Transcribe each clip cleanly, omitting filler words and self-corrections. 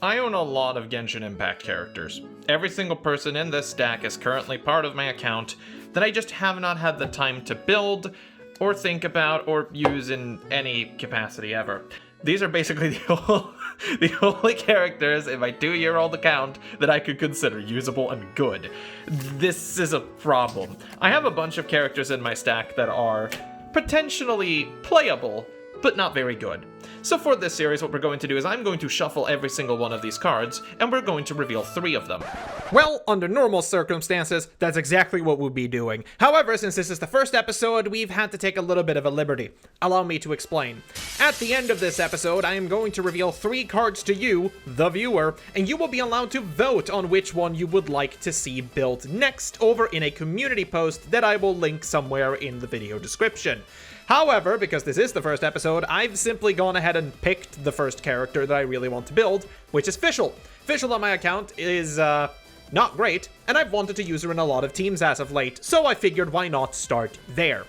I own a lot of Genshin Impact characters. Every single person in this stack is currently part of my account that I just have not had the time to build, or think about, or use in any capacity ever. These are basically the only characters in my 2-year-old account that I could consider usable and good. This is a problem. I have a bunch of characters in my stack that are potentially playable, but not very good. So for this series, what we're going to do is I'm going to shuffle every single one of these cards, and we're going to reveal 3 of them. Well, under normal circumstances, that's exactly what we'll be doing. However, since this is the first episode, we've had to take a little bit of a liberty. Allow me to explain. At the end of this episode, I am going to reveal 3 cards to you, the viewer, and you will be allowed to vote on which one you would like to see built next over in a community post that I will link somewhere in the video description. However, because this is the first episode, I've simply gone ahead and picked the first character that I really want to build, which is Fischl. Fischl on my account is, not great, and I've wanted to use her in a lot of teams as of late, so I figured why not start there.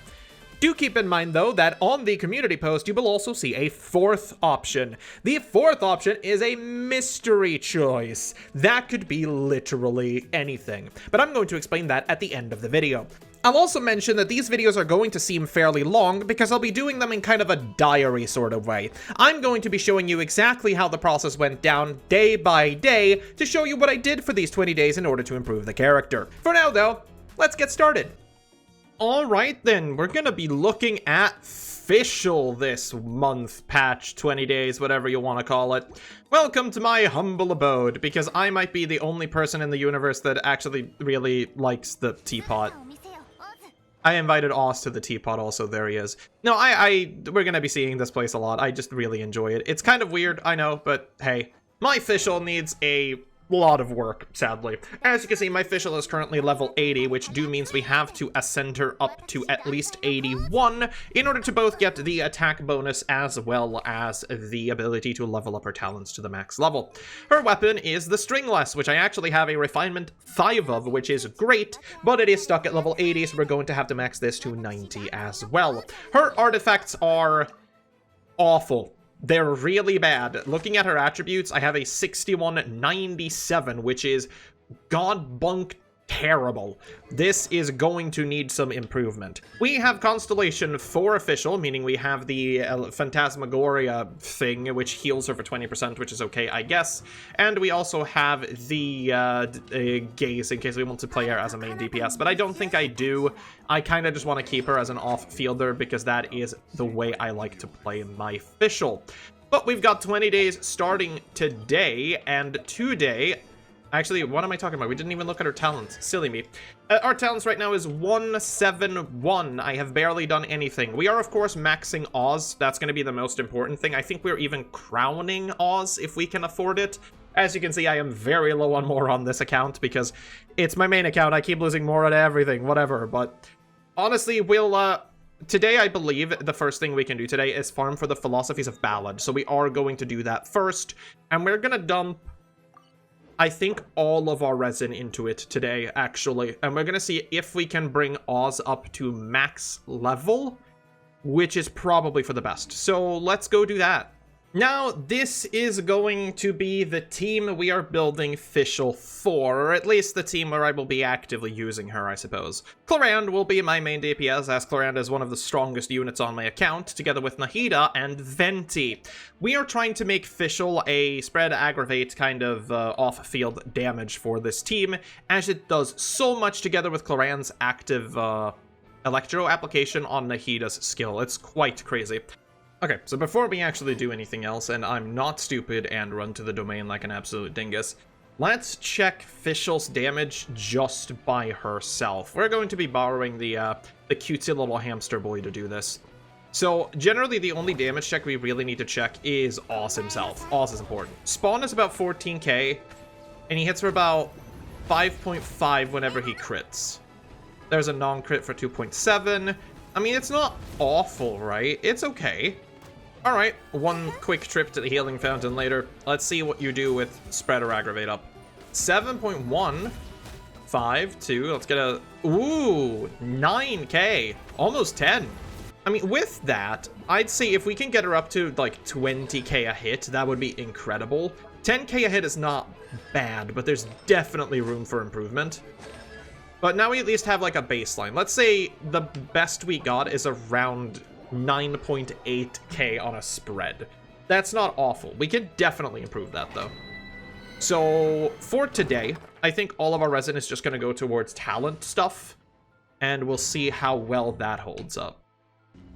Do keep in mind, though, that on the community post, you will also see a 4th option. The 4th option is a mystery choice. That could be literally anything, but I'm going to explain that at the end of the video. I'll also mention that these videos are going to seem fairly long because I'll be doing them in kind of a diary sort of way. I'm going to be showing you exactly how the process went down day by day to show you what I did for these 20 days in order to improve the character. For now, though, let's get started. Alright then, we're gonna be looking at Fischl this month, patch, 20 days, whatever you want to call it. Welcome to my humble abode, because I might be the only person in the universe that actually really likes the teapot. I invited Oz to the teapot also, there he is. No, we're gonna be seeing this place a lot. I just really enjoy it. It's kind of weird, I know, but hey. My Fischl needs a lot of work, sadly. As you can see, my Fischl is currently level 80, which means we have to ascend her up to at least 81 in order to both get the attack bonus as well as the ability to level up her talents to the max level. Her weapon is the Stringless, which I actually have a refinement 5 of, which is great, but it is stuck at level 80, so we're going to have to max this to 90 as well. Her artifacts are awful. They're really bad. Looking at her attributes, I have a 6197, which is god-bunk terrible. This is going to need some improvement. We have Constellation for Fischl, meaning we have the Phantasmagoria thing, which heals her for 20%, which is okay, I guess. And we also have the Gaze, in case we want to play her as a main DPS, but I don't think I do. I kind of just want to keep her as an off-fielder, because that is the way I like to play my Fischl. But we've got 20 days starting today, and today... Actually, what am I talking about? We didn't even look at our talents. Silly me. Our talents right now is 171. I have barely done anything. We are, of course, maxing Oz. That's going to be the most important thing. I think we're even crowning Oz if we can afford it. As you can see, I am very low on more on this account because it's my main account. I keep losing more at everything, whatever. But honestly, we'll... Today, I believe the first thing we can do today is farm for the Philosophies of Ballad. So we are going to do that first. And we're going to dump... I think all of our resin into it today, actually. And we're going to see if we can bring Oz up to max level, which is probably for the best. So let's go do that. Now, this is going to be the team we are building Fischl for, or at least the team where I will be actively using her, I suppose. Clorand will be my main DPS, as Clorand is one of the strongest units on my account, together with Nahida and Venti. We are trying to make Fischl a spread aggravate kind of off-field damage for this team, as it does so much together with Clorand's active Electro application on Nahida's skill. It's quite crazy. Okay, so before we actually do anything else, and I'm not stupid and run to the domain like an absolute dingus, let's check Fischl's damage just by herself. We're going to be borrowing the cutesy little hamster boy to do this. So, generally, the only damage check we really need to check is Oz himself. Oz is important. Spawn is about 14k, and he hits for about 5.5 whenever he crits. There's a non-crit for 2.7. I mean, it's not awful, right? It's okay. Alright, one quick trip to the healing fountain later. Let's see what you do with spread or aggravate up. 7.1. 5, 2, let's get a... Ooh, 9k. Almost 10. I mean, with that, I'd say if we can get her up to, like, 20k a hit, that would be incredible. 10k a hit is not bad, but there's definitely room for improvement. But now we at least have like a baseline. Let's say the best we got is around 9.8k on a spread. That's not awful. We could definitely improve that though. So for today, I think all of our resin is just going to go towards talent stuff. And we'll see how well that holds up.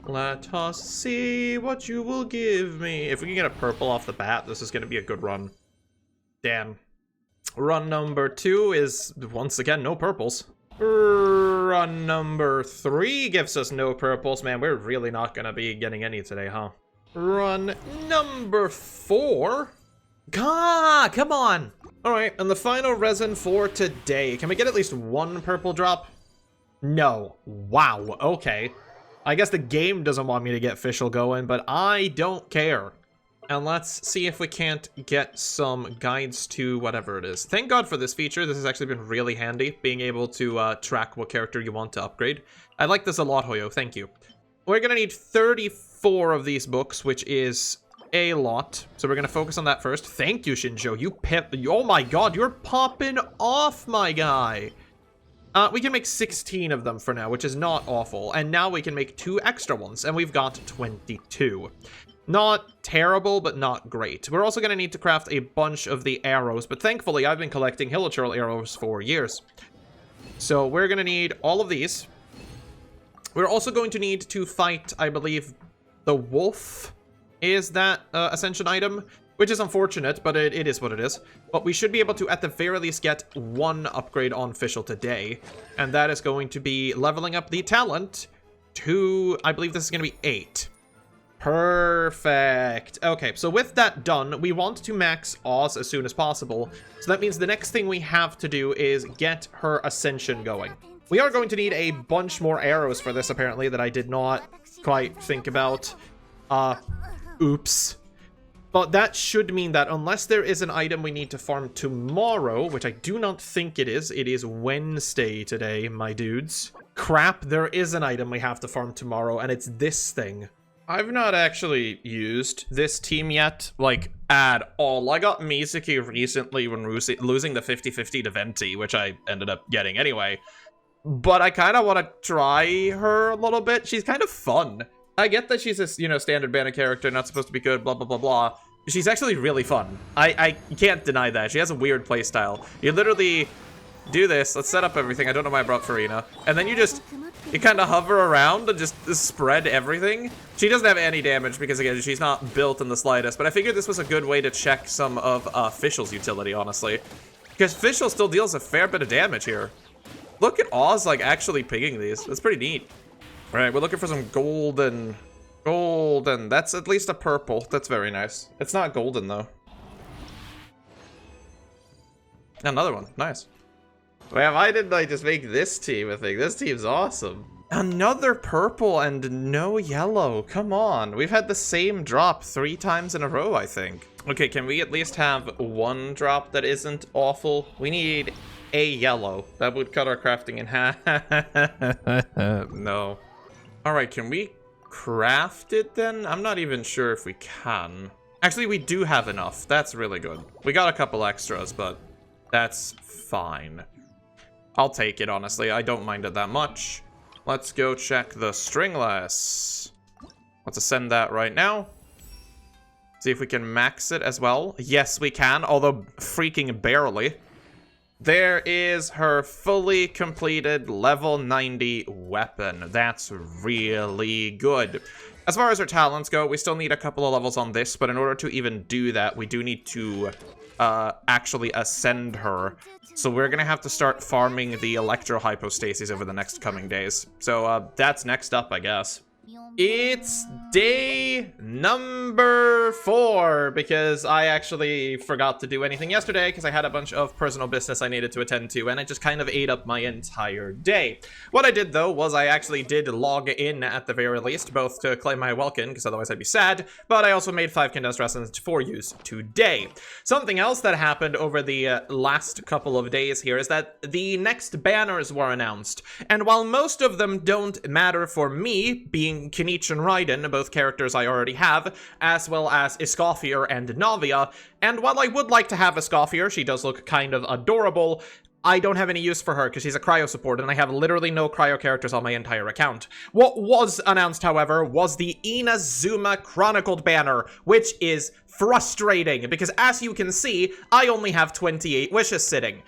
Let us see what you will give me. If we can get a purple off the bat, this is going to be a good run. Damn. Run number 2 is, once again, no purples. Run number 3 gives us no purples. Man, we're really not going to be getting any today, huh? Run number 4? Ah, come on! Alright, and the final resin for today. Can we get at least one purple drop? No. Wow, okay. I guess the game doesn't want me to get Fischl going, but I don't care. And let's see if we can't get some guides to whatever it is. Thank God for this feature. This has actually been really handy, being able to track what character you want to upgrade. I like this a lot, Hoyo. Thank you. We're going to need 34 of these books, which is a lot. So we're going to focus on that first. Thank you, Shinjo. Oh my God, you're popping off, my guy. We can make 16 of them for now, which is not awful. And now we can make 2 extra ones, and we've got 22. Not terrible, but not great. We're also going to need to craft a bunch of the arrows, but thankfully I've been collecting hilichurl arrows for years. So we're going to need all of these. We're also going to need to fight, I believe, the wolf is that ascension item, which is unfortunate, but it is what it is. But we should be able to, at the very least, get 1 upgrade on Fischl today. And that is going to be leveling up the talent to, I believe this is going to be 8. Perfect. Okay, so with that done, we want to max Oz as soon as possible. So that means the next thing we have to do is get her ascension going. We are going to need a bunch more arrows for this, apparently, that I did not quite think about. Oops. But that should mean that unless there is an item we need to farm tomorrow, which I do not think it is Wednesday today, my dudes. Crap, there is an item we have to farm tomorrow, and it's this thing. I've not actually used this team yet, like, at all. I got Mizuki recently when losing the 50-50 to Venti, which I ended up getting anyway. But I kind of want to try her a little bit. She's kind of fun. I get that she's a, standard banner character, not supposed to be good, blah, blah, blah, blah. She's actually really fun. I can't deny that. She has a weird playstyle. You literally do this. Let's set up everything. I don't know why I brought Farina. And then you kind of hover around and just spread everything. She doesn't have any damage because, again, she's not built in the slightest. But I figured this was a good way to check some of Fischl's utility, honestly. Because Fischl still deals a fair bit of damage here. Look at Oz, like, actually picking these. That's pretty neat. All right, we're looking for some golden. Golden. That's at least a purple. That's very nice. It's not golden, though. Another one. Nice. Why didn't I just make this team a thing? This team's awesome. Another purple and no yellow. Come on. We've had the same drop 3 times in a row, I think. Okay, can we at least have 1 drop that isn't awful? We need a yellow. That would cut our crafting in half. No. All right, can we craft it then? I'm not even sure if we can. Actually, we do have enough. That's really good. We got a couple extras, but that's fine. I'll take it, honestly. I don't mind it that much. Let's go check the stringless. Let's ascend that right now. See if we can max it as well. Yes, we can, although freaking barely. There is her fully completed level 90 weapon. That's really good. As far as her talents go, we still need a couple of levels on this, but in order to even do that, we do need to actually ascend her. So we're gonna have to start farming the electro hypostases over the next coming days. So that's next up, I guess. It's day number 4 because I actually forgot to do anything yesterday because I had a bunch of personal business I needed to attend to and it just kind of ate up my entire day. What I did though was I actually did log in at the very least, both to claim my Welkin because otherwise I'd be sad, but I also made 5 condensed resins for use today. Something else that happened over the last couple of days here is that the next banners were announced, and while most of them don't matter for me being using Kinich and Raiden, both characters I already have, as well as Escoffier and Navia. And while I would like to have Escoffier, she does look kind of adorable, I don't have any use for her because she's a cryo support and I have literally no cryo characters on my entire account. What was announced, however, was the Inazuma Chronicled banner, which is frustrating because as you can see, I only have 28 wishes sitting.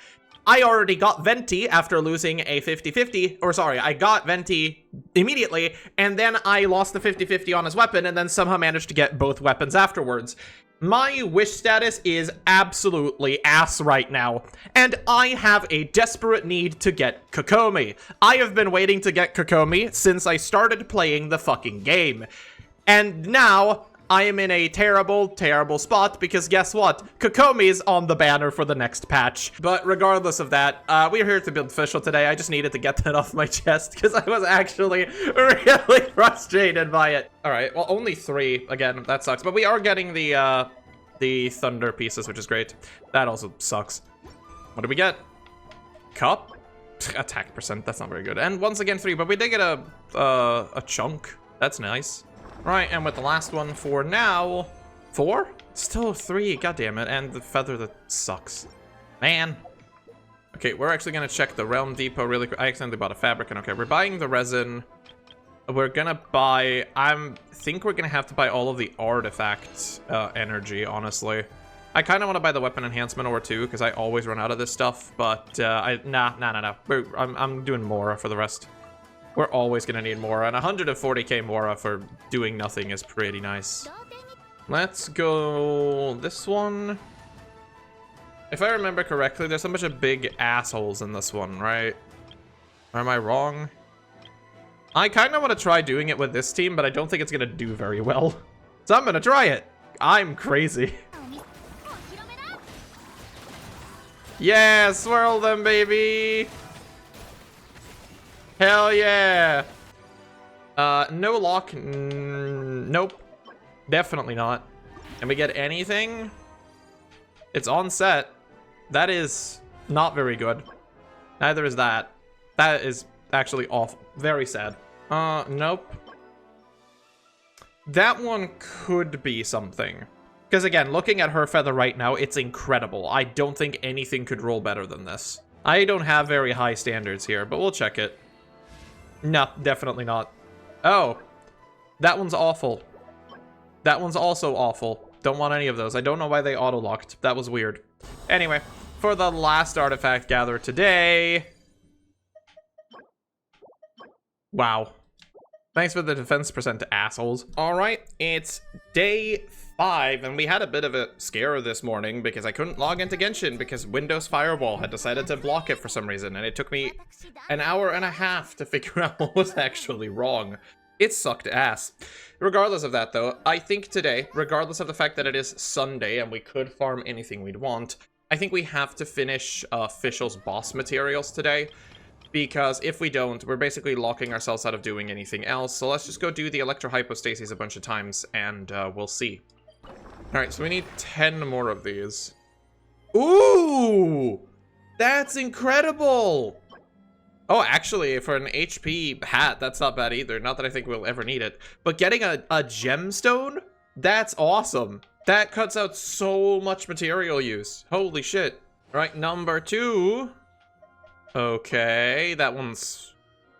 I already got Venti after losing a 50-50, or sorry, I got Venti immediately, and then I lost the 50-50 on his weapon, and then somehow managed to get both weapons afterwards. My wish status is absolutely ass right now, and I have a desperate need to get Kokomi. I have been waiting to get Kokomi since I started playing the fucking game. And now, I am in a terrible, terrible spot because guess what? Kokomi is on the banner for the next patch. But regardless of that, we're here to build Fischl today. I just needed to get that off my chest because I was actually really frustrated by it. All right, well, only 3. Again, that sucks. But we are getting the thunder pieces, which is great. That also sucks. What do we get? Cup? Attack percent, that's not very good. And once again 3, but we did get a chunk. That's nice. Right, and with the last one for now, 4? Still 3, goddammit, and the feather that sucks. Man. Okay, we're actually gonna check the Realm Depot really quick. I accidentally bought a fabric, and okay, we're buying the resin. We're gonna buy, think we're gonna have to buy all of the artifact energy, honestly. I kind of want to buy the weapon enhancement ore too, because I always run out of this stuff, but nah. I'm doing Mora for the rest. We're always gonna need Mora, and 140k Mora for doing nothing is pretty nice. Let's go this one. If I remember correctly, there's a bunch of big assholes in this one, right? Or am I wrong? I kind of want to try doing it with this team, but I don't think it's gonna do very well. So I'm gonna try it. I'm crazy. Yeah, swirl them, baby! Hell yeah! No lock. Nope. Definitely not. Can we get anything? It's on set. That is not very good. Neither is that. That is actually awful. Very sad. Nope. That one could be something. Because again, looking at her feather right now, it's incredible. I don't think anything could roll better than this. I don't have very high standards here, but we'll check it. No, definitely not. Oh, that one's awful. That one's also awful. Don't want any of those. I don't know why they auto-locked. That was weird. Anyway, for the last artifact gather today... Wow. Thanks for the defense percent, assholes. All right, it's day 5, and we had a bit of a scare this morning because I couldn't log into Genshin because Windows Firewall had decided to block it for some reason, and it took me an hour and a half to figure out what was actually wrong. It sucked ass. Regardless of that, though, I think today, regardless of the fact that it is Sunday and we could farm anything we'd want, I think we have to finish Fischl's boss materials today. Because if we don't, we're basically locking ourselves out of doing anything else. So let's just go do the electrohypostasis a bunch of times, and we'll see. Alright, so we need 10 more of these. Ooh! That's incredible! Oh, actually, for an HP hat, that's not bad either. Not that I think we'll ever need it. But getting a gemstone? That's awesome. That cuts out so much material use. Holy shit. Alright, number 2... Okay, that one's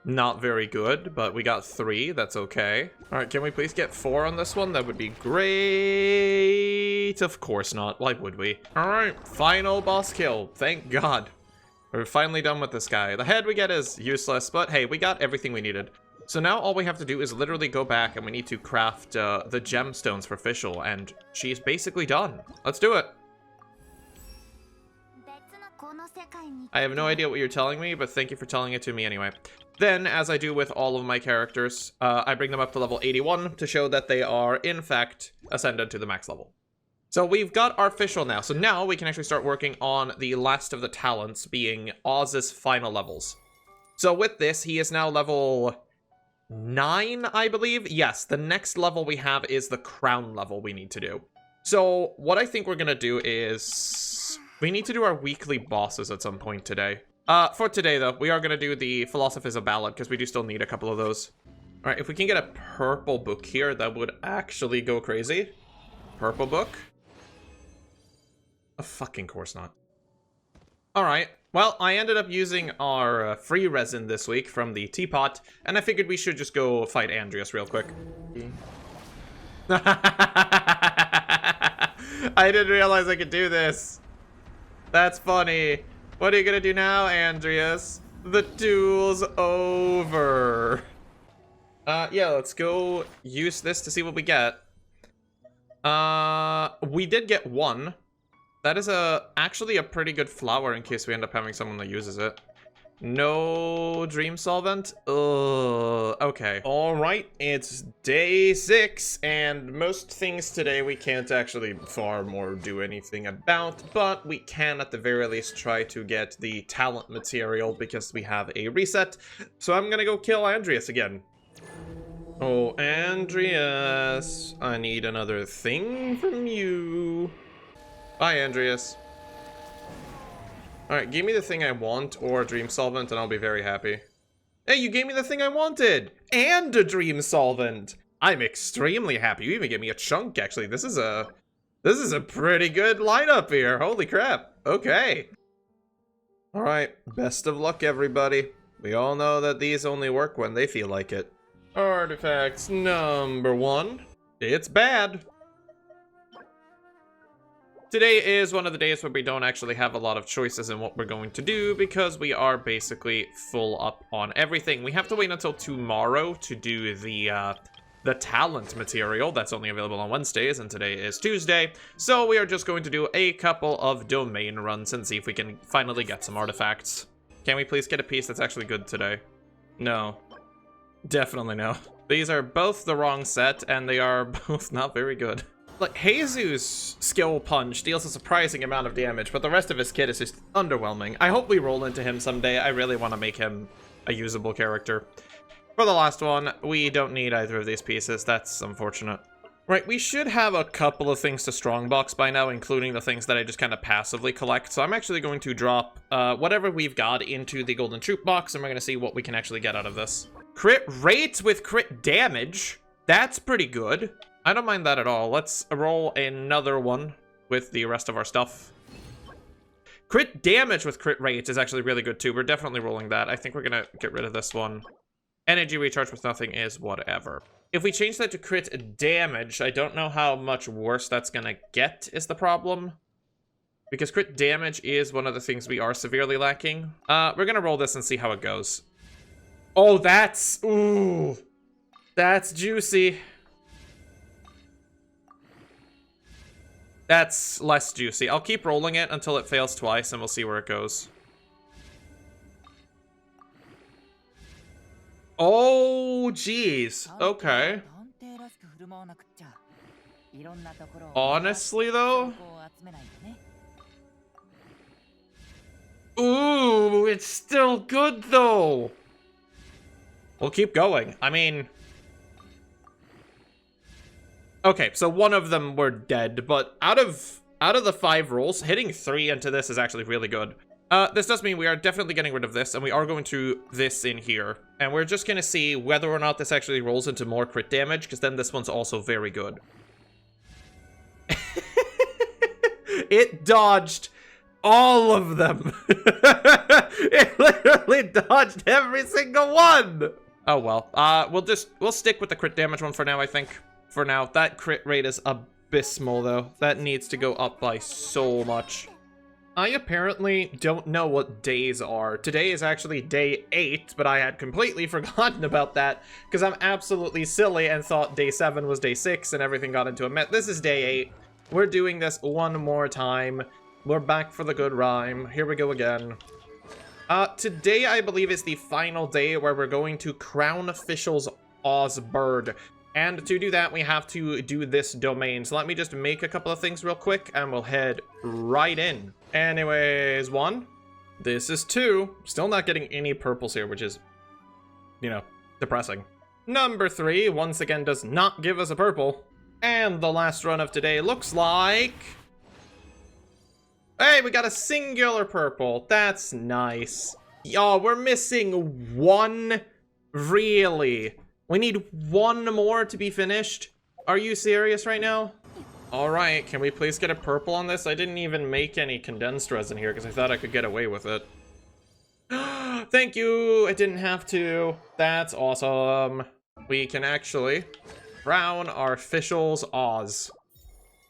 not very good, but we got 3. That's okay. All right, can we please get 4 on this one? That would be great. Of course not. Why would we? All right, final boss kill. Thank God. We're finally done with this guy. The head we get is useless, but hey, we got everything we needed. So now all we have to do is literally go back and we need to craft the gemstones for Fischl, and she's basically done. Let's do it. I have no idea what you're telling me, but thank you for telling it to me anyway. Then, as I do with all of my characters, I bring them up to level 81 to show that they are, in fact, ascended to the max level. So we've got our Fischl now. So now we can actually start working on the last of the talents, being Oz's final levels. So with this, he is now level 9, I believe. Yes, the next level we have is the crown level we need to do. So what I think we're going to do is... we need to do our weekly bosses at some point today. For today, though, we are going to do the Philosopher's Ballad, because we do still need a couple of those. Alright, if we can get a purple book here, that would actually go crazy. Purple book? Of fucking course not. Alright, well, I ended up using our free resin this week from the teapot, and I figured we should just go fight Andreas real quick. I didn't realize I could do this. That's funny. What are you gonna do now, Andreas? The duel's over. Yeah, let's go use this to see what we get. We did get one. That is actually a pretty good flower in case we end up having someone that uses it. No dream solvent? Ugh, okay. Alright, it's day 6, and most things today we can't actually farm or do anything about, but we can at the very least try to get the talent material because we have a reset. So I'm gonna go kill Andreas again. Oh, Andreas, I need another thing from you. Bye, Andreas. Alright, give me the thing I want, or a dream solvent, and I'll be very happy. Hey, you gave me the thing I wanted! And a dream solvent! I'm extremely happy. You even gave me a chunk, actually. This is a pretty good lineup here. Holy crap. Okay. Alright, best of luck, everybody. We all know that these only work when they feel like it. Artifacts number 1. It's bad. Today is one of the days where we don't actually have a lot of choices in what we're going to do because we are basically full up on everything. We have to wait until tomorrow to do the talent material that's only available on Wednesdays, and today is Tuesday. So we are just going to do a couple of domain runs and see if we can finally get some artifacts. Can we please get a piece that's actually good today? No. Definitely no. These are both the wrong set, and they are both not very good. Like, Jesus' skill punch deals a surprising amount of damage, but the rest of his kit is just underwhelming. I hope we roll into him someday. I really want to make him a usable character. For the last one, we don't need either of these pieces. That's unfortunate. Right, we should have a couple of things to strongbox by now, including the things that I just kind of passively collect. So I'm actually going to drop whatever we've got into the golden troop box, and we're going to see what we can actually get out of this. Crit rate with crit damage? That's pretty good. I don't mind that at all. Let's roll another one with the rest of our stuff. Crit damage with crit rate is actually really good too. We're definitely rolling that. I think we're gonna get rid of this one. Energy recharge with nothing is whatever. If we change that to crit damage, I don't know how much worse that's gonna get is the problem. Because crit damage is one of the things we are severely lacking. We're gonna roll this and see how it goes. Oh, ooh, that's juicy. That's less juicy. I'll keep rolling it until it fails twice, and we'll see where it goes. Oh, jeez. Okay. Honestly, though? Ooh, it's still good, though. We'll keep going. I mean... Okay, so one of them were dead, but out of the 5 rolls, hitting 3 into this is actually really good. This does mean we are definitely getting rid of this, and we are going to this in here. And we're just gonna see whether or not this actually rolls into more crit damage, because then this one's also very good. It dodged all of them. It literally dodged every single one. Oh well, we'll stick with the crit damage one for now, I think. For now, that crit rate is abysmal, though. That needs to go up by so much. I apparently don't know what days are. Today is actually day 8, but I had completely forgotten about that because I'm absolutely silly and thought day 7 was day 6 and everything got into a mess. This is day 8. We're doing this one more time. We're back for the good rhyme. Here we go again. Today, I believe, is the final day where we're going to crown Fischl's Ozbird. And to do that, we have to do this domain. So let me just make a couple of things real quick, and we'll head right in. Anyways, 1. This is 2. Still not getting any purples here, which is, you know, depressing. Number 3, once again, does not give us a purple. And the last run of today looks like... Hey, we got a singular purple. That's nice. Y'all, we're missing 1. Really? We need one more to be finished. Are you serious right now? All right, can we please get a purple on this? I didn't even make any condensed resin here because I thought I could get away with it. Thank you. I didn't have to. That's awesome. We can actually crown our Fischl's Oz.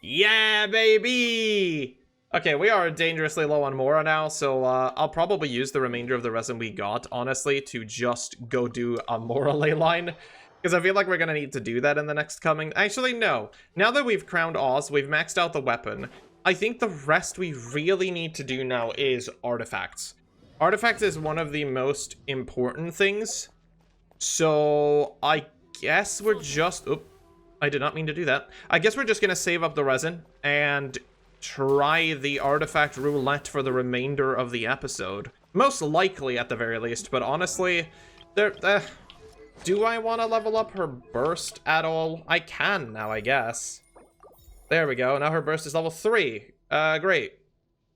Yeah, baby. Okay, we are dangerously low on Mora now, so I'll probably use the remainder of the resin we got, honestly, to just go do a Mora ley line. Because I feel like we're going to need to do that in the next coming... Actually, no. Now that we've crowned Oz, we've maxed out the weapon. I think the rest we really need to do now is artifacts. Artifacts is one of the most important things. So, I guess we're just... Oop, I did not mean to do that. I guess we're just going to save up the resin and try the artifact roulette for the remainder of the episode. Most likely, at the very least. But honestly, do I want to level up her burst at all? I can now, I guess. There we go. Now her burst is level 3. Great.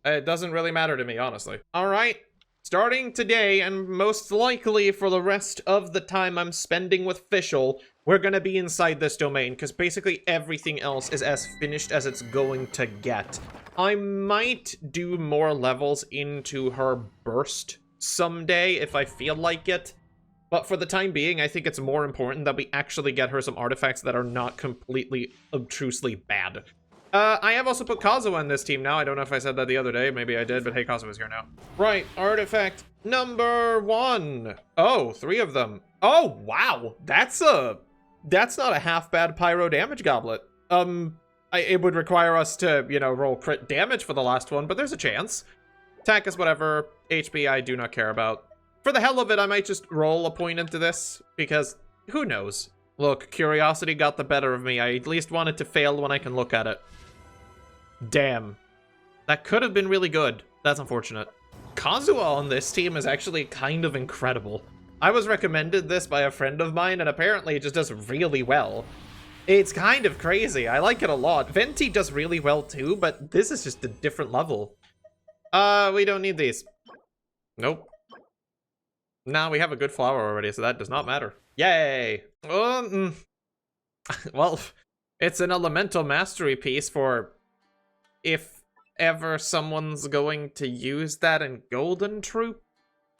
It doesn't really matter to me, honestly. All right. Starting today, and most likely for the rest of the time I'm spending with Fischl, we're going to be inside this domain, because basically everything else is as finished as it's going to get. I might do more levels into her burst someday if I feel like it. But for the time being, I think it's more important that we actually get her some artifacts that are not completely obtrusely bad. I have also put Kazuha in this team now. I don't know if I said that the other day. Maybe I did, but hey, Kazuha's here now. Right, artifact number 1. Oh, 3 of them. Oh, wow. That's not a half bad pyro damage goblet. It would require us to, you know, roll crit damage for the last one, but there's a chance. Attack is whatever. HP I do not care about. For the hell of it, I might just roll a point into this, because who knows? Look, curiosity got the better of me. I at least wanted to fail when I can look at it. Damn. That could have been really good. That's unfortunate. Kazuha on this team is actually kind of incredible. I was recommended this by a friend of mine, and apparently it just does really well. It's kind of crazy. I like it a lot. Venti does really well too, but this is just a different level. We don't need these. Nope. Nah, we have a good flower already, so that does not matter. Yay! Well, it's an elemental mastery piece for if ever someone's going to use that in Golden Troop.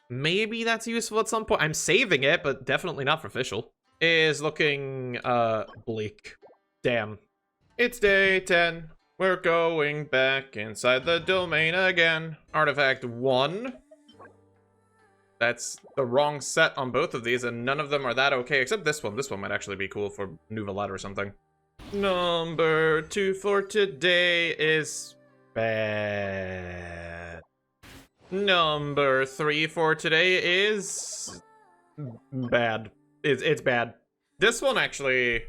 Maybe that's useful at some point. I'm saving it, but definitely not for Fischl. Is looking, bleak. Damn. It's day 10. We're going back inside the domain again. Artifact 1. That's the wrong set on both of these, and none of them are that okay, except this one. This one might actually be cool for Nouvellette or something. Number 2 for today is bad. Number 3 for today is bad. It's bad. This one actually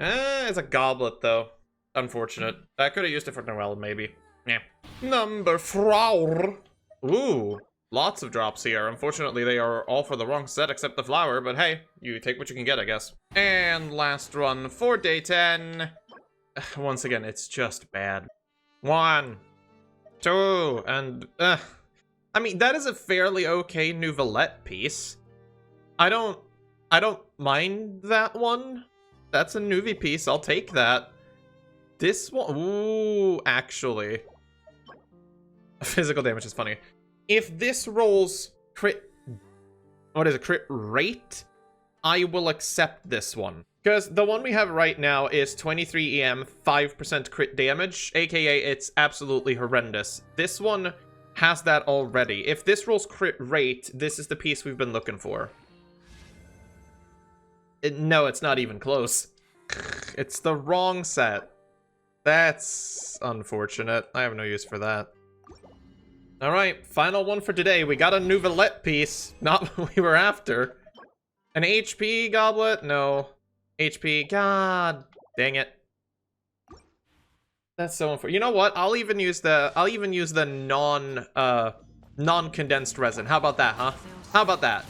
is a goblet, though. Unfortunate. I could have used it for Noelle, maybe. Yeah. Number 4. Ooh. Lots of drops here. Unfortunately, they are all for the wrong set except the flower, but hey, you take what you can get, I guess. And last run for day 10. Once again, it's just bad. 1, 2, and... I mean, that is a fairly okay Nouvellette piece. I don't mind that one. That's a Nuvi piece, I'll take that. This one... Ooh, actually. Physical damage is funny. If this rolls crit... What is it? Crit rate? I will accept this one. Because the one we have right now is 23 EM, 5% crit damage, aka it's absolutely horrendous. This one has that already. If this rolls crit rate, this is the piece we've been looking for. No, it's not even close. It's the wrong set. That's unfortunate. I have no use for that. Alright, final one for today. We got a Nouvellette piece. Not what we were after. An HP goblet? No. HP. God dang it. That's so unfortunate. You know what? I'll even use the non-condensed resin. How about that, huh? How about that?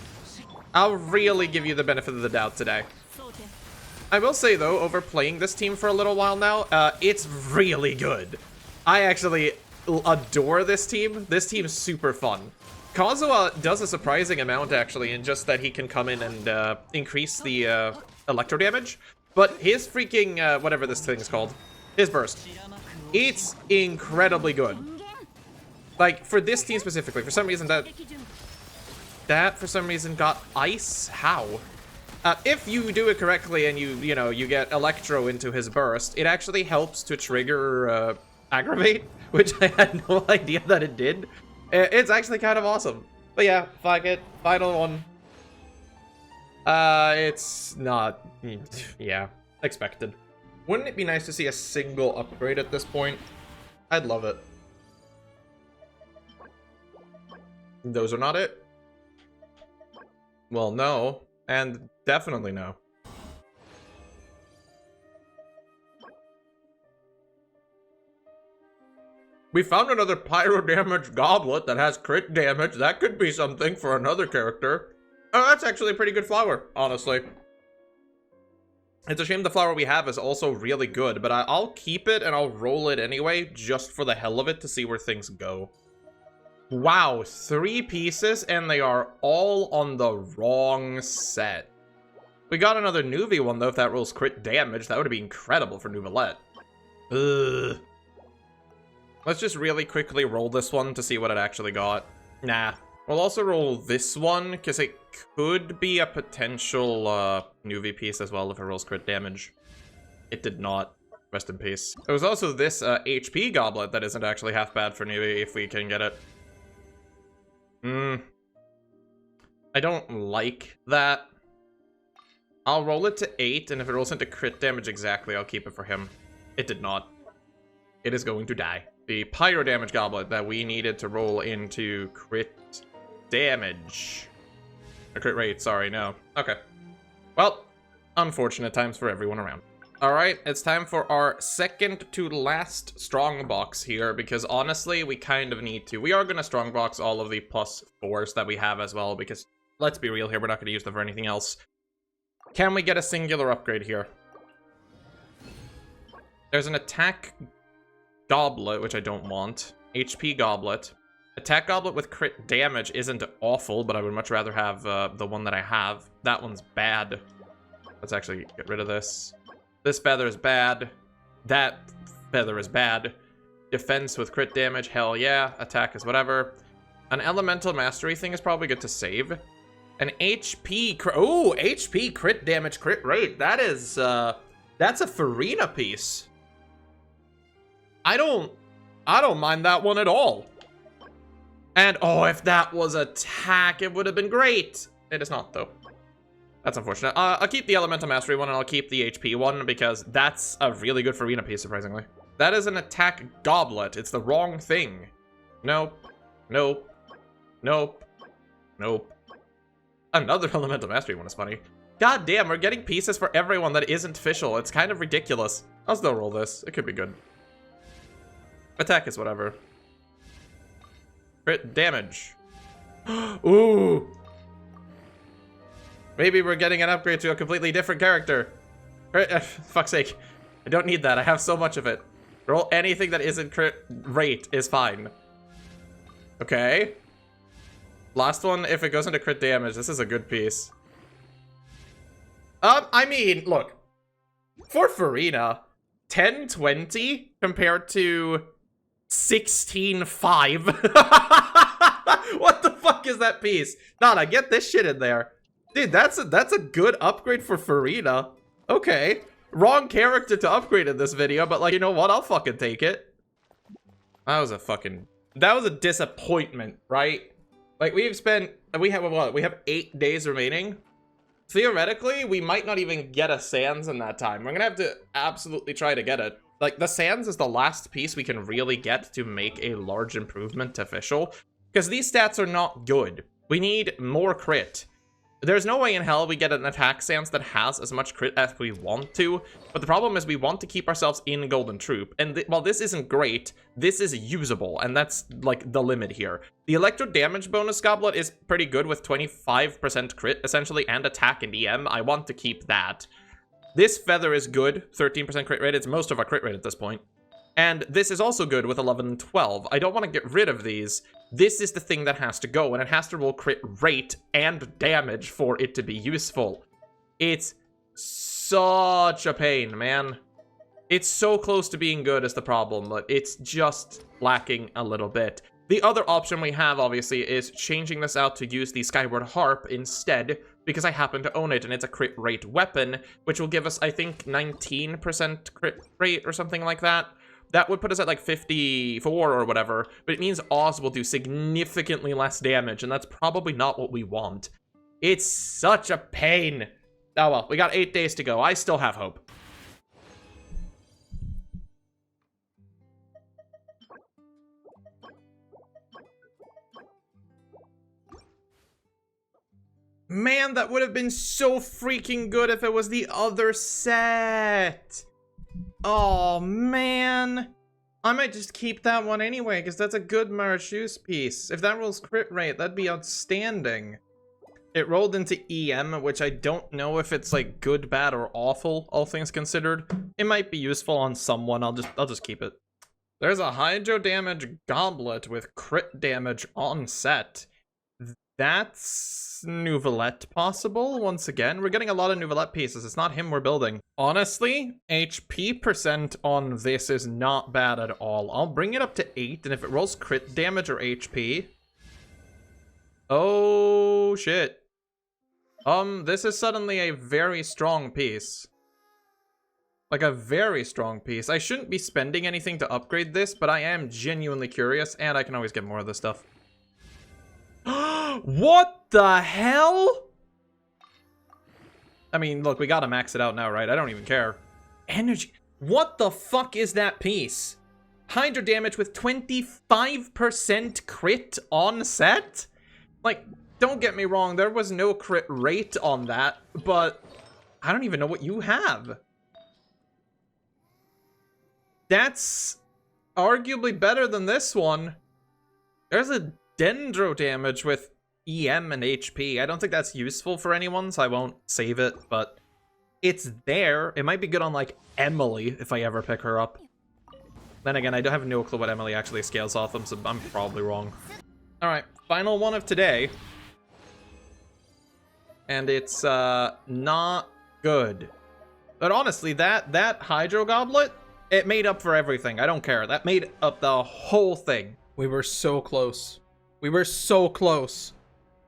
I'll really give you the benefit of the doubt today. I will say though, over playing this team for a little while now, it's really good. I actually adore this team. This team is super fun. Kazuha does a surprising amount, actually, in just that he can come in and increase the electro damage. But his freaking, whatever this thing's called, his burst, it's incredibly good. Like, for this team specifically, for some reason that for some reason got ice? How? If you do it correctly and you get electro into his burst, it actually helps to trigger aggravate, which I had no idea that it did. It's actually kind of awesome. But yeah, fuck it. Final one. It's not... Yeah, expected. Wouldn't it be nice to see a single upgrade at this point? I'd love it. Those are not it? Well, no. And definitely no. We found another pyro damage goblet that has crit damage. That could be something for another character. Oh, that's actually a pretty good flower, honestly. It's a shame the flower we have is also really good, but I'll keep it and I'll roll it anyway, just for the hell of it, to see where things go. Wow, 3 pieces, and they are all on the wrong set. We got another Nuvi one, though. If that rolls crit damage, that would be incredible for Nuvilette. Ugh. Let's just really quickly roll this one to see what it actually got. Nah. We'll also roll this one, because it could be a potential Nuvi piece as well if it rolls crit damage. It did not. Rest in peace. There was also this HP goblet that isn't actually half bad for Nuvi if we can get it. I don't like that. I'll roll it to 8, and if it rolls into crit damage exactly, I'll keep it for him. It did not. It is going to die. The pyro damage goblet that we needed to roll into crit damage. Or crit rate, sorry, no. Okay. Well, unfortunate times for everyone around. Alright, it's time for our second to last strongbox here, because honestly, we kind of need to. We are going to strongbox all of the +4s that we have as well, because let's be real here, we're not going to use them for anything else. Can we get a singular upgrade here? There's an attack goblet, which I don't want. HP goblet. Attack goblet with crit damage isn't awful, but I would much rather have the one that I have. That one's bad. Let's actually get rid of this. This feather is bad. That feather is bad. Defense with crit damage, hell yeah. Attack is whatever. An elemental mastery thing is probably good to save. An HP oh, HP crit damage crit rate. That is that's a Farina piece. I don't mind that one at all. And oh, if that was attack, it would have been great. It is not though. That's unfortunate. I'll keep the Elemental Mastery one, and I'll keep the HP one, because that's a really good Farina piece, surprisingly. That is an attack goblet. It's the wrong thing. Nope. Nope. Nope. Nope. Another Elemental Mastery one is funny. God damn, we're getting pieces for everyone that isn't Fischl. It's kind of ridiculous. I'll still roll this. It could be good. Attack is whatever. Crit damage. Ooh. Maybe we're getting an upgrade to a completely different character. Fuck's sake. I don't need that. I have so much of it. Roll anything that isn't crit rate is fine. Okay. Last one, if it goes into crit damage, this is a good piece. I mean, look. For Farina, 1020 compared to 16.5. What the fuck is that piece? Nana, get this shit in there. Dude, that's a good upgrade for Farina. Okay. Wrong character to upgrade in this video, but like, you know what? I'll fucking take it. That was a disappointment, right? Like, we have what? We have 8 days remaining. Theoretically, we might not even get a Sans in that time. We're gonna have to absolutely try to get it. Like, the Sans is the last piece we can really get to make a large improvement to Fischl, because these stats are not good. We need more crit. There's no way in hell we get an attack Sans that has as much crit as we want to, but the problem is we want to keep ourselves in Golden Troop, and while this isn't great, this is usable, and that's, like, the limit here. The electro damage bonus goblet is pretty good with 25% crit, essentially, and attack and EM. I want to keep that. This feather is good, 13% crit rate. It's most of our crit rate at this point. And this is also good with 11 and 12. I don't want to get rid of these. This is the thing that has to go, and it has to roll crit rate and damage for it to be useful. It's such a pain, man. It's so close to being good is the problem, but it's just lacking a little bit. The other option we have, obviously, is changing this out to use the Skyward Harp instead, because I happen to own it, and it's a crit rate weapon, which will give us, I think, 19% crit rate or something like that. That would put us at like 54 or whatever, but it means Oz will do significantly less damage, and that's probably not what we want. It's such a pain. Oh well, we got 8 days to go. I still have hope. Man, that would have been so freaking good if it was the other set. Oh, man. I might just keep that one anyway, because that's a good Marachuse piece. If that rolls crit rate, that'd be outstanding. It rolled into EM, which I don't know if it's, like, good, bad, or awful, all things considered. It might be useful on someone. I'll just keep it. There's a hydro damage goblet with crit damage on set. That's Nouvellette possible. Once again, we're getting a lot of Nouvellette pieces. It's not him we're building. Honestly, HP percent on this is not bad at all. I'll bring it up to 8, and if it rolls crit damage or HP... Oh, shit. This is suddenly a very strong piece. Like, a very strong piece. I shouldn't be spending anything to upgrade this, but I am genuinely curious, and I can always get more of this stuff. What the hell? I mean, look, we gotta max it out now, right? I don't even care. Energy. What the fuck is that piece? Hydro damage with 25% crit on set? Like, don't get me wrong, there was no crit rate on that, but I don't even know what you have. That's arguably better than this one. There's a Dendro damage with EM and HP. I don't think that's useful for anyone, so I won't save it, but it's there. It might be good on, like, Emily, if I ever pick her up. Then again, I don't have no clue what Emily actually scales off them, so I'm probably wrong. Alright, final one of today. And it's, not good. But honestly, that Hydro Goblet, it made up for everything. I don't care. That made up the whole thing. We were so close. We were so close.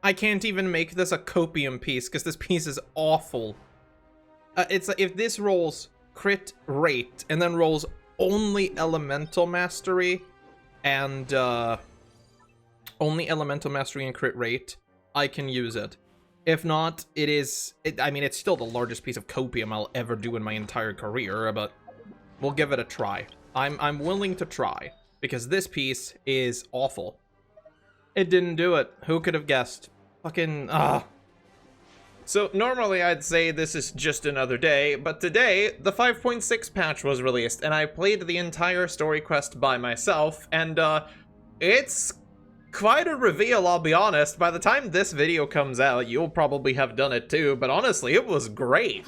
I can't even make this a copium piece because this piece is awful. It's like if this rolls crit rate and then rolls only elemental mastery and only elemental mastery and crit rate, I can use it. If not, I mean, it's still the largest piece of copium I'll ever do in my entire career, but we'll give it a try. I'm willing to try because this piece is awful. It didn't do it. Who could have guessed? Fucking, So normally I'd say this is just another day, but today the 5.6 patch was released, and I played the entire story quest by myself, and it's quite a reveal, I'll be honest. By the time this video comes out, you'll probably have done it too, but honestly, it was great.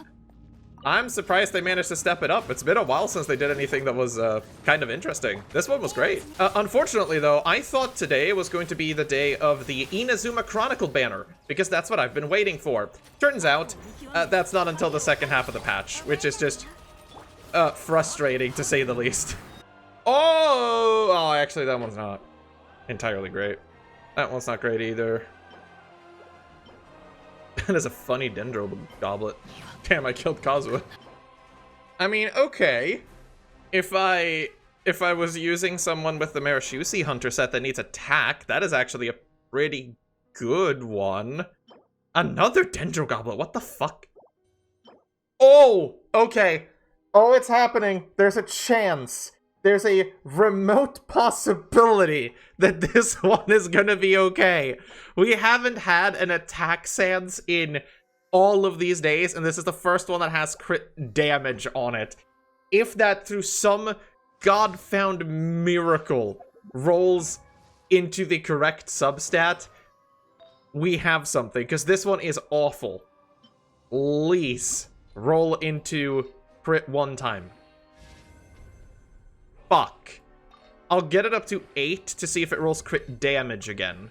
I'm surprised they managed to step it up. It's been a while since they did anything that was kind of interesting. This one was great. Unfortunately, though, I thought today was going to be the day of the Inazuma Chronicle banner, because that's what I've been waiting for. Turns out, that's not until the second half of the patch, which is just frustrating, to say the least. Oh, actually, that one's not entirely great. That one's not great either. That is a funny Dendro Goblet. Damn, I killed Kazuha. I mean, okay. If I was using someone with the Marachuse Hunter set that needs attack, that is actually a pretty good one. Another Dendro Goblet, what the fuck? Oh, okay. Oh, it's happening. There's a chance. There's a remote possibility that this one is gonna be okay. We haven't had an attack sans in all of these days, and this is the first one that has crit damage on it. If that, through some god-found miracle, rolls into the correct substat, we have something, because this one is awful. Please roll into crit one time. Fuck. I'll get it up to 8 to see if it rolls crit damage again.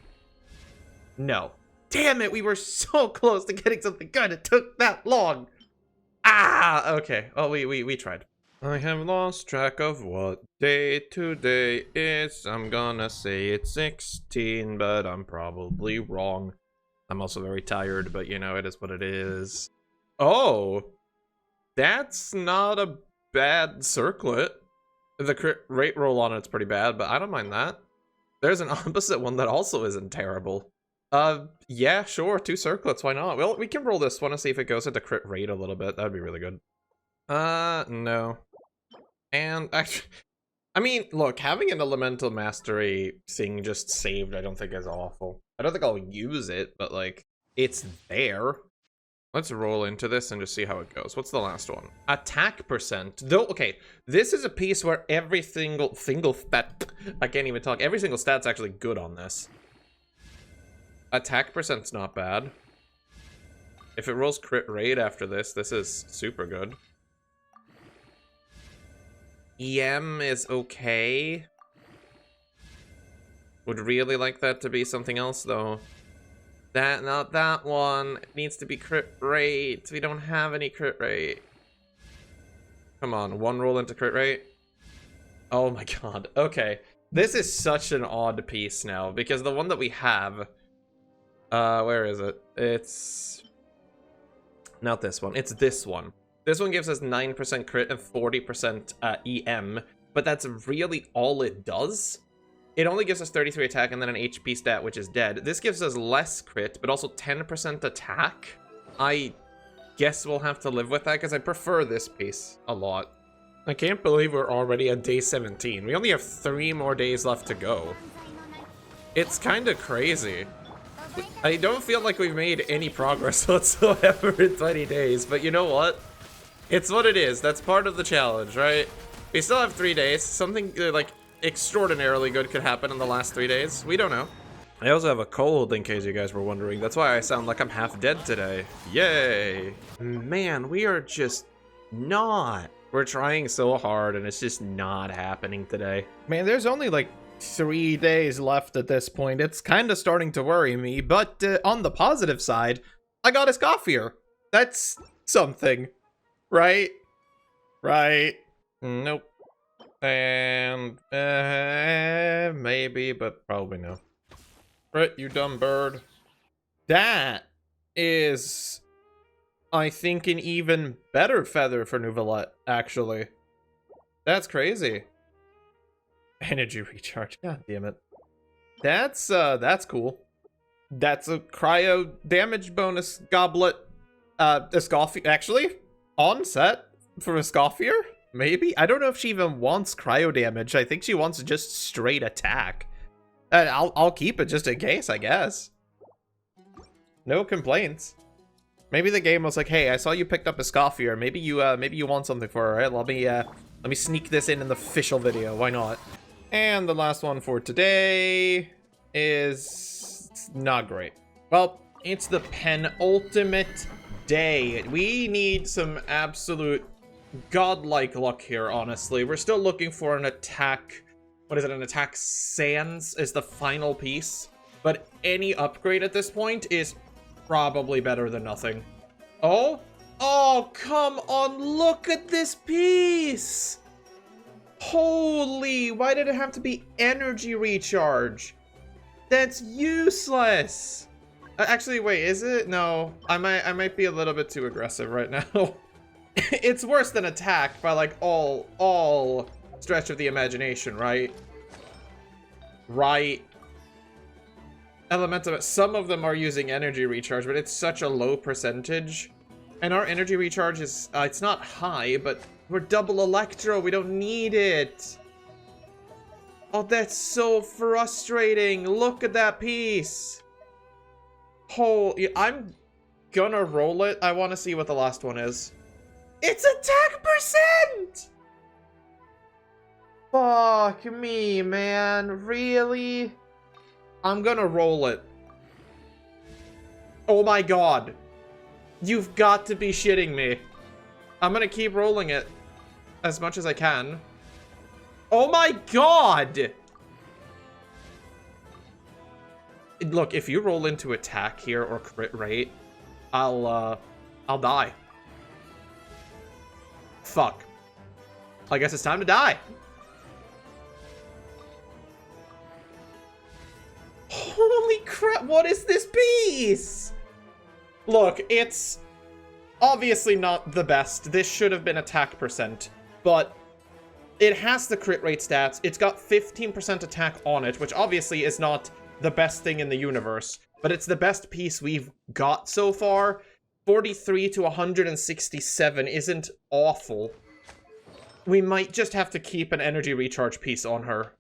No. Damn it, we were so close to getting something good. It took that long. Ah, okay. Oh, we tried. I have lost track of what day today is. I'm gonna say it's 16, but I'm probably wrong. I'm also very tired, but you know, it is what it is. Oh, that's not a bad circlet. The crit rate roll on it's pretty bad, but I don't mind that. There's an opposite one that also isn't terrible. Yeah, sure, 2 circlets, why not? Well, we can roll this one and see if it goes into crit rate a little bit. That'd be really good. No. And actually, I mean, look, having an elemental mastery thing just saved, I don't think is awful. I don't think I'll use it, but like, it's there. Let's roll into this and just see how it goes. What's the last one? Attack percent. Though, okay, this is a piece where every single stat, I can't even talk, every single stat's actually good on this. Attack percent's not bad. If it rolls crit rate after this, this is super good. EM is okay. Would really like that to be something else, though. Not that one. It needs to be crit rate. We don't have any crit rate. Come on, 1 roll into crit rate. Oh my god. Okay. This is such an odd piece now, because the one that we have... where is it? It's... not this one. It's this one. This one gives us 9% crit and 40% EM, but that's really all it does. It only gives us 33 attack and then an HP stat, which is dead. This gives us less crit, but also 10% attack. I guess we'll have to live with that, because I prefer this piece a lot. I can't believe we're already at day 17. We only have 3 more days left to go. It's kind of crazy. I don't feel like we've made any progress whatsoever in 20 days, but you know what? It's what it is. That's part of the challenge, right? We still have 3 days. Something like extraordinarily good could happen in the last 3 days. We don't know. I also have a cold, in case you guys were wondering. That's why I sound like I'm half dead today. Yay! Man, we are just not. We're trying so hard, and it's just not happening today. Man, there's only like 3 days left at this point. It's kind of starting to worry me, but on the positive side, I got a Scoffier. That's something. Right? Right. Nope. And, maybe, but probably no. Right, you dumb bird. That is, I think, an even better feather for Nouvellette, actually. That's crazy. Energy recharge, god damn it. That's cool. That's a cryo damage bonus goblet, a Scoffier, actually? On set for a Scoffier? Maybe? I don't know if she even wants cryo damage. I think she wants just straight attack. I'll keep it just in case, I guess. No complaints. Maybe the game was like, hey, I saw you picked up a Scoffier. Maybe you want something for her, right? Let me sneak this in the Fischl video. Why not? And the last one for today is not great. Well, it's the penultimate day. We need some absolute godlike luck here, honestly. We're still looking for an attack. What is it? An attack sans is the final piece. But any upgrade at this point is probably better than nothing. Oh? Oh, come on. Look at this piece. Holy, why did it have to be energy recharge? That's useless. Actually, wait, is it? No, I might be a little bit too aggressive right now. It's worse than attack by like all stretch of the imagination, right? Right. Elemental, some of them are using energy recharge, but it's such a low percentage. And our energy recharge is, it's not high, but we're double electro, we don't need it. Oh, that's so frustrating. Look at that piece. Holy, I'm gonna roll it. I want to see what the last one is. It's attack percent! Fuck me, man. Really? I'm gonna roll it. Oh my god. You've got to be shitting me. I'm gonna keep rolling it as much as I can. Oh my god! Look, if you roll into attack here or crit rate, I'll die. Fuck. I guess it's time to die. Holy crap, what is this piece? Look, it's obviously not the best. This should have been attack percent, but it has the crit rate stats. It's got 15% attack on it, which obviously is not the best thing in the universe, but it's the best piece we've got so far. 43 to 167 isn't awful. We might just have to keep an energy recharge piece on her.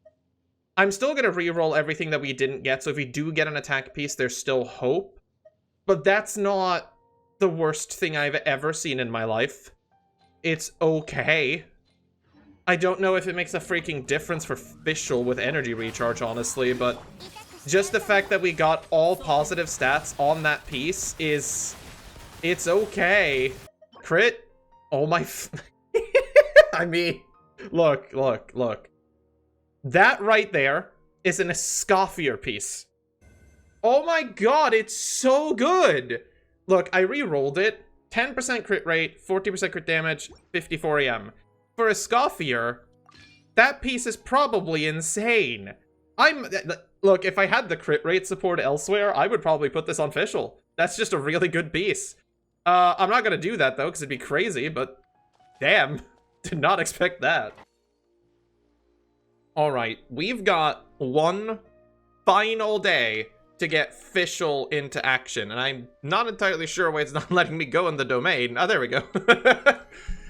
I'm still going to reroll everything that we didn't get, so if we do get an attack piece, there's still hope. But that's not the worst thing I've ever seen in my life. It's okay. I don't know if it makes a freaking difference for Fischl with energy recharge, honestly, but just the fact that we got all positive stats on that piece is... it's okay. Crit? Oh my... I mean, look. That right there is an Escoffier piece. Oh my god, it's so good! Look, I re-rolled it. 10% crit rate, 40% crit damage, 54 AM. For Escoffier, that piece is probably insane. Look, if I had the crit rate support elsewhere, I would probably put this on Fischl. That's just a really good piece. I'm not gonna do that, though, because it'd be crazy, but... damn. Did not expect that. Alright, we've got one final day to get Fischl into action, and I'm not entirely sure why it's not letting me go in the domain. Oh, there we go.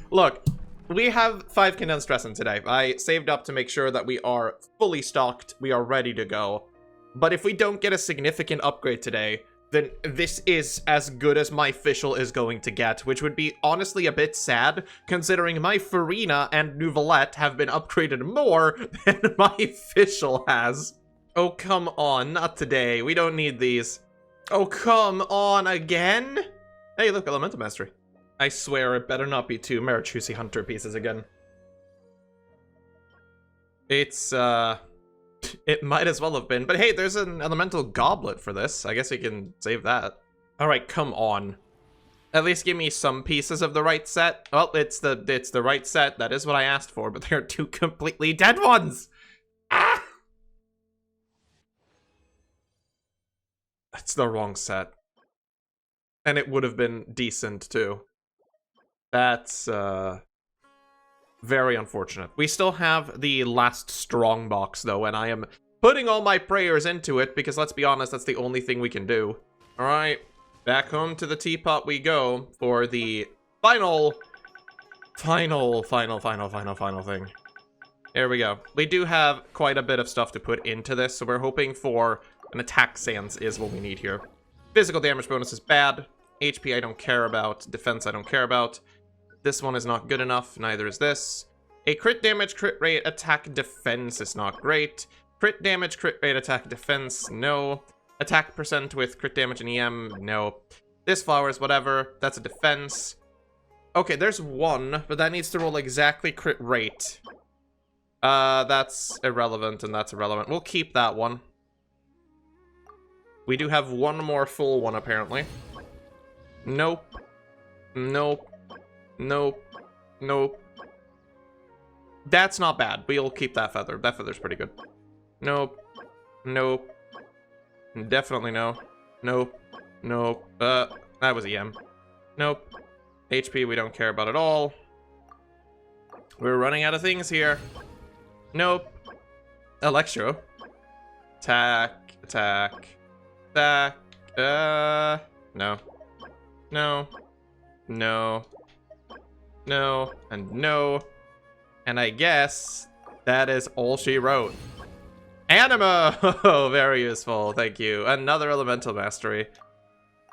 Look, we have 5 condensed resin today. I saved up to make sure that we are fully stocked, we are ready to go. But if we don't get a significant upgrade today, then this is as good as my Fischl is going to get, which would be honestly a bit sad, considering my Farina and Nouvellette have been upgraded more than my Fischl has. Oh, come on, not today. We don't need these. Oh, come on, again? Hey, look, Elemental Mastery. I swear it better not be 2 Marichusi Hunter pieces again. It's, it might as well have been, but hey, there's an elemental goblet for this. I guess we can save that. All right, come on. At least give me some pieces of the right set. Well, it's the right set. That is what I asked for, but there are 2 completely dead ones. Ah! That's the wrong set. And it would have been decent too. That's very unfortunate. We still have the last strong box, though, and I am putting all my prayers into it, because let's be honest, that's the only thing we can do. Alright, back home to the teapot we go for the final thing. Here we go. We do have quite a bit of stuff to put into this, so we're hoping for an attack stance is what we need here. Physical damage bonus is bad. HP I don't care about. Defense I don't care about. This one is not good enough, neither is this. A crit damage, crit rate, attack, defense is not great. Crit damage, crit rate, attack, defense, no. Attack percent with crit damage and EM, no. This flowers, whatever, that's a defense. Okay, there's one, but that needs to roll exactly crit rate. That's irrelevant, and that's irrelevant. We'll keep that one. We do have one more full one, apparently. Nope. Nope. Nope. Nope. That's not bad. We'll keep that feather. That feather's pretty good. Nope. Nope. Definitely no. Nope. Nope. That was EM. Nope. HP we don't care about at all. We're running out of things here. Nope. Electro. Attack. Attack. Attack. No. No. No. No. And no. And I guess that is all she wrote. Anima! Oh, very useful. Thank you. Another elemental mastery.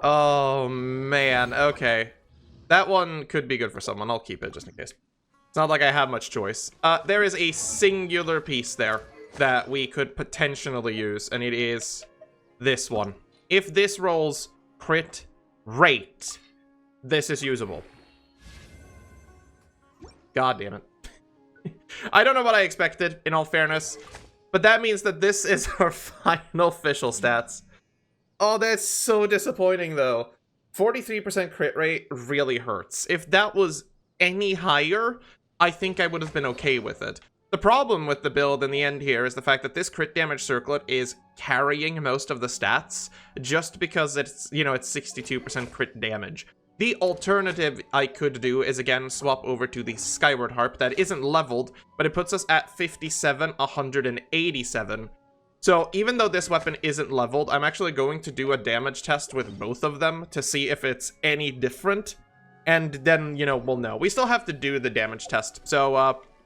Oh, man. Okay. That one could be good for someone. I'll keep it just in case. It's not like I have much choice. There is a singular piece there that we could potentially use, and it is this one. If this rolls crit rate, this is usable. God damn it. I don't know what I expected, in all fairness. But that means that this is our final Fischl stats. Oh, that's so disappointing, though. 43% crit rate really hurts. If that was any higher, I think I would have been okay with it. The problem with the build in the end here is the fact that this crit damage circlet is carrying most of the stats, just because it's, you know, it's 62% crit damage. The alternative I could do is, again, swap over to the Skyward Harp that isn't leveled, but it puts us at 57, 187. So even though this weapon isn't leveled, I'm actually going to do a damage test with both of them to see if it's any different. And then, you know, we'll know. We still have to do the damage test. So,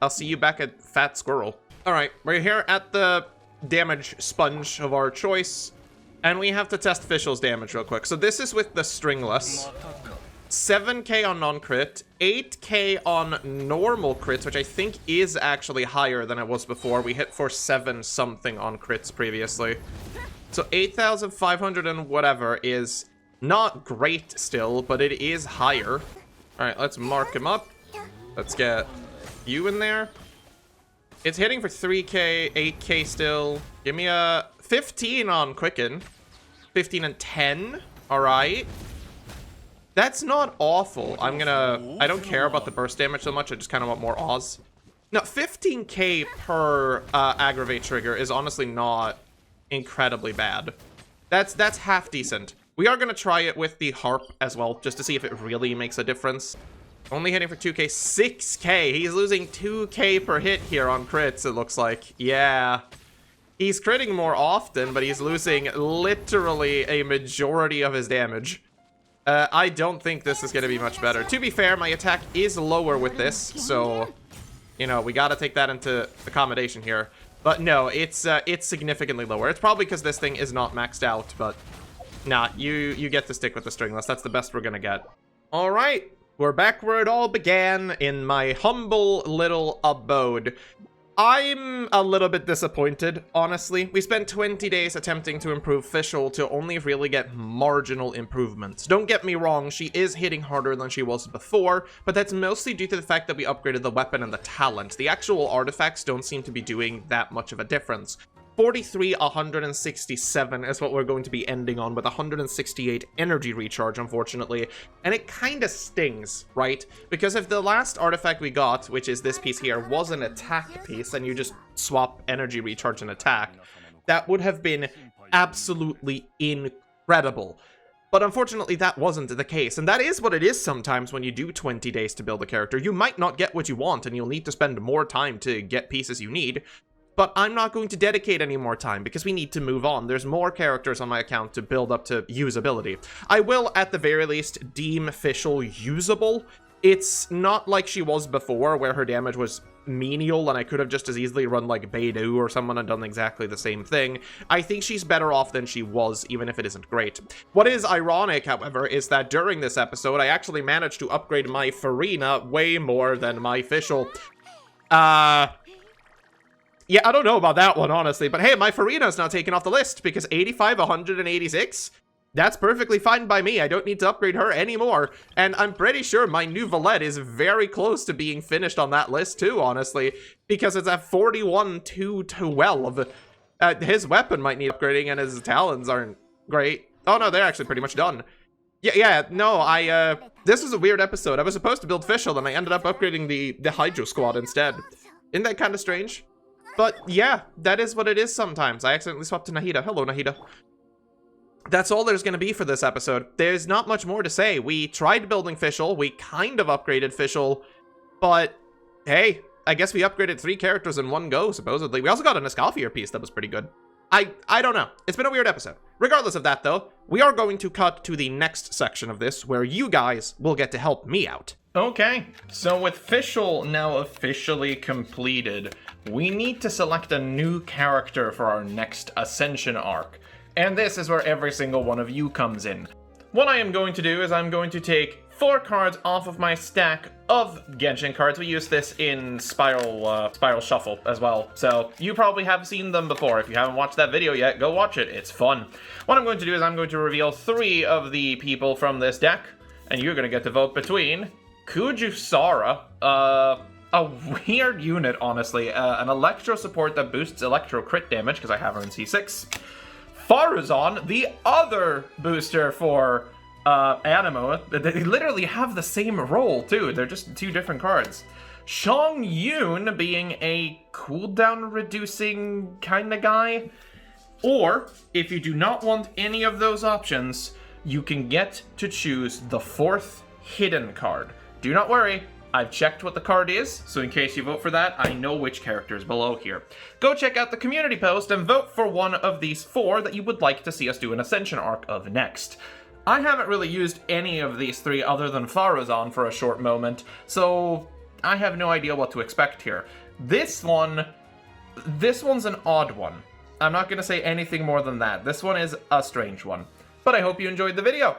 I'll see you back at Fat Squirrel. Alright, we're here at the damage sponge of our choice. And we have to test Fischl's damage real quick. So this is with the Stringless. 7k on non-crit, 8k on normal crits, which I think is actually higher than it was before. We hit for 7 something on crits previously. So 8,500 and whatever is not great still, but it is higher. Alright, let's mark him up. Let's get you in there. It's hitting for 3k, 8k still. Give me a 15 on Quicken. 15 and 10. Alright. That's not awful. I don't care about the burst damage so much. I just kind of want more Oz. No, 15k per aggravate trigger is honestly not incredibly bad. That's half decent. We are going to try it with the Harp as well, just to see if it really makes a difference. Only hitting for 2k, 6k. He's losing 2k per hit here on crits, it looks like. Yeah. He's critting more often, but he's losing literally a majority of his damage. I don't think this is going to be much better. To be fair, my attack is lower with this, so, you know, we got to take that into accommodation here. But no, it's significantly lower. It's probably because this thing is not maxed out, but nah, you get to stick with the Stringless. That's the best we're going to get. All right, we're back where it all began, in my humble little abode. I'm a little bit disappointed, honestly. We spent 20 days attempting to improve Fischl to only really get marginal improvements. Don't get me wrong, she is hitting harder than she was before, but that's mostly due to the fact that we upgraded the weapon and the talent. The actual artifacts don't seem to be doing that much of a difference. 43, 167 is what we're going to be ending on, with 168 energy recharge, unfortunately. And it kind of stings, right? Because if the last artifact we got, which is this piece here, was an attack piece, and you just swap energy recharge and attack, that would have been absolutely incredible. But unfortunately, that wasn't the case. And that is what it is sometimes when you do 20 days to build a character. You might not get what you want, and you'll need to spend more time to get pieces you need. But I'm not going to dedicate any more time because we need to move on. There's more characters on my account to build up to usability. I will, at the very least, deem Fischl usable. It's not like she was before, where her damage was menial and I could have just as easily run like Beidou or someone and done exactly the same thing. I think she's better off than she was, even if it isn't great. What is ironic, however, is that during this episode, I actually managed to upgrade my Farina way more than my Fischl. Yeah, I don't know about that one, honestly. But hey, my Farina's now taken off the list because 85, 186, that's perfectly fine by me. I don't need to upgrade her anymore. And I'm pretty sure my new Roulette is very close to being finished on that list too, honestly, because it's at 41 to 12. His weapon might need upgrading and his talons aren't great. Oh no, they're actually pretty much done. No, this was a weird episode. I was supposed to build Fischl and I ended up upgrading the Hydro Squad instead. Isn't that kind of strange? But yeah, that is what it is sometimes. I accidentally swapped to Nahida. Hello, Nahida. That's all there's going to be for this episode. There's not much more to say. We tried building Fischl. We kind of upgraded Fischl. But hey, I guess we upgraded 3 characters in one go, supposedly. We also got an Escalfier piece that was pretty good. I don't know. It's been a weird episode. Regardless of that, though, we are going to cut to the next section of this, where you guys will get to help me out. Okay, so with Fischl now officially completed, we need to select a new character for our next Ascension Arc. And this is where every single one of you comes in. What I am going to do is I'm going to take 4 cards off of my stack of Genshin cards. We use this in Spiral Shuffle as well, so you probably have seen them before. If you haven't watched that video yet, go watch it. It's fun. What I'm going to do is I'm going to reveal 3 of the people from this deck, and you're going to get to vote between Kujusara, a weird unit, honestly. An Electro support that boosts Electro crit damage, because I have her in C6. Faruzon, the other booster for Animo. They literally have the same role, too. They're just two different cards. Shang Yun being a cooldown reducing kind of guy. Or, if you do not want any of those options, you can get to choose the 4th hidden card. Do not worry, I've checked what the card is, so in case you vote for that, I know which character is below here. Go check out the community post and vote for one of these 4 that you would like to see us do an Ascension Arc of next. I haven't really used any of these 3 other than Faruzon for a short moment, so I have no idea what to expect here. This one's an odd one. I'm not going to say anything more than that. This one is a strange one. But I hope you enjoyed the video.